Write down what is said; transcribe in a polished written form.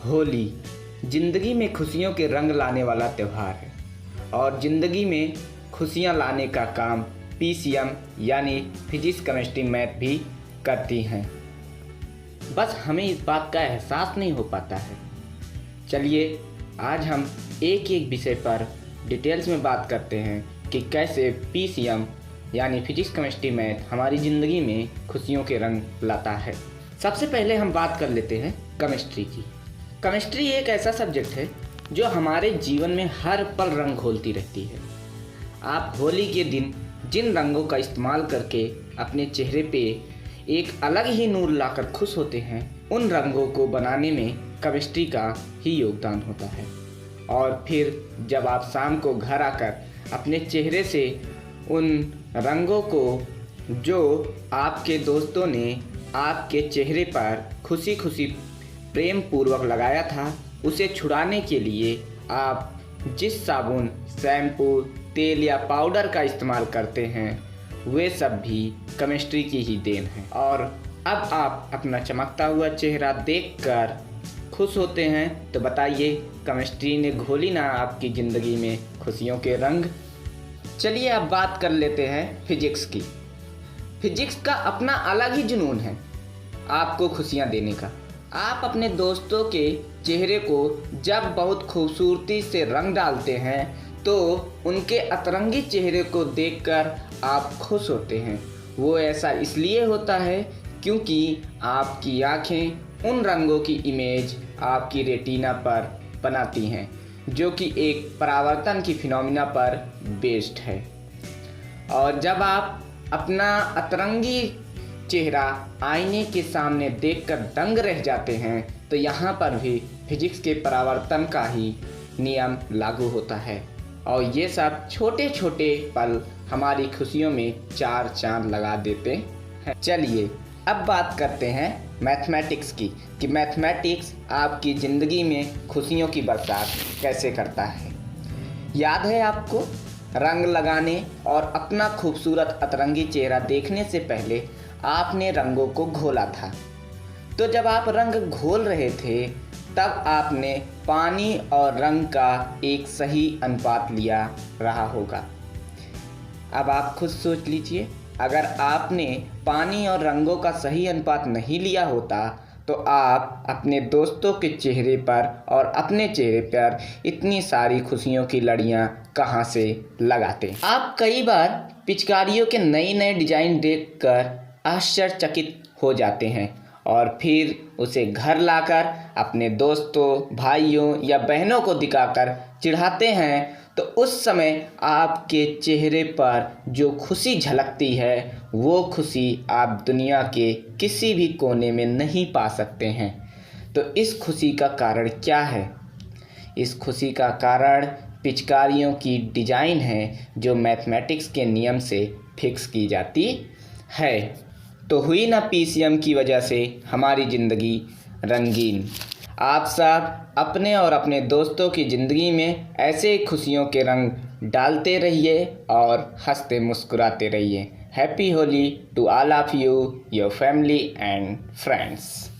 होली ज़िंदगी में खुशियों के रंग लाने वाला त्यौहार है और ज़िंदगी में खुशियाँ लाने का काम पीसीएम यानी फिजिक्स केमिस्ट्री मैथ भी करती हैं। बस हमें इस बात का एहसास नहीं हो पाता है। चलिए आज हम एक एक विषय पर डिटेल्स में बात करते हैं कि कैसे पीसीएम यानी फिजिक्स केमिस्ट्री मैथ हमारी ज़िंदगी में खुशियों के रंग लाता है। सबसे पहले हम बात कर लेते हैं केमिस्ट्री की। केमिस्ट्री एक ऐसा सब्जेक्ट है जो हमारे जीवन में हर पल रंग घोलती रहती है। आप होली के दिन जिन रंगों का इस्तेमाल करके अपने चेहरे पे एक अलग ही नूर लाकर खुश होते हैं, उन रंगों को बनाने में केमिस्ट्री का ही योगदान होता है। और फिर जब आप शाम को घर आकर अपने चेहरे से उन रंगों को जो आपके दोस्तों ने आपके चेहरे पर खुशी खुशी प्रेम पूर्वक लगाया था, उसे छुड़ाने के लिए आप जिस साबुन, शैम्पू, तेल या पाउडर का इस्तेमाल करते हैं, वे सब भी केमिस्ट्री की ही देन है। और अब आप अपना चमकता हुआ चेहरा देखकर खुश होते हैं, तो बताइए केमिस्ट्री ने घोली ना आपकी ज़िंदगी में खुशियों के रंग। चलिए अब बात कर लेते हैं फिजिक्स की। फिजिक्स का अपना अलग ही जुनून है आपको खुशियाँ देने का। आप अपने दोस्तों के चेहरे को जब बहुत खूबसूरती से रंग डालते हैं तो उनके अतरंगी चेहरे को देखकर आप खुश होते हैं। वो ऐसा इसलिए होता है क्योंकि आपकी आँखें उन रंगों की इमेज आपकी रेटिना पर बनाती हैं, जो कि एक परावर्तन की फिनोमिना पर बेस्ड है। और जब आप अपना अतरंगी चेहरा आईने के सामने देखकर दंग रह जाते हैं, तो यहाँ पर भी फिजिक्स के परावर्तन का ही नियम लागू होता है। और ये सब छोटे छोटे पल हमारी खुशियों में चार चांद लगा देते हैं। चलिए अब बात करते हैं मैथमेटिक्स की कि मैथमेटिक्स आपकी ज़िंदगी में खुशियों की बरसात कैसे करता है। याद है आपको, रंग लगाने और अपना खूबसूरत अतरंगी चेहरा देखने से पहले आपने रंगों को घोला था। तो जब आप रंग घोल रहे थे तब आपने पानी और रंग का एक सही अनुपात लिया रहा होगा। अब आप खुद सोच लीजिए, अगर आपने पानी और रंगों का सही अनुपात नहीं लिया होता तो आप अपने दोस्तों के चेहरे पर और अपने चेहरे पर इतनी सारी खुशियों की लड़ियां कहां से लगाते। आप कई बार पिचकारियों के नए नए डिजाइन देखकर आश्चर्यचकित हो जाते हैं और फिर उसे घर लाकर अपने दोस्तों, भाइयों या बहनों को दिखाकर चिढ़ाते हैं, तो उस समय आपके चेहरे पर जो खुशी झलकती है, वो खुशी आप दुनिया के किसी भी कोने में नहीं पा सकते हैं। तो इस खुशी का कारण क्या है? इस खुशी का कारण पिचकारियों की डिजाइन है जो मैथमेटिक्स के नियम से फिक्स की जाती है। तो हुई ना पीसीएम की वजह से हमारी ज़िंदगी रंगीन। आप सब अपने और अपने दोस्तों की ज़िंदगी में ऐसे खुशियों के रंग डालते रहिए और हंसते मुस्कुराते रहिए। Happy Holi to all of you, your family and friends.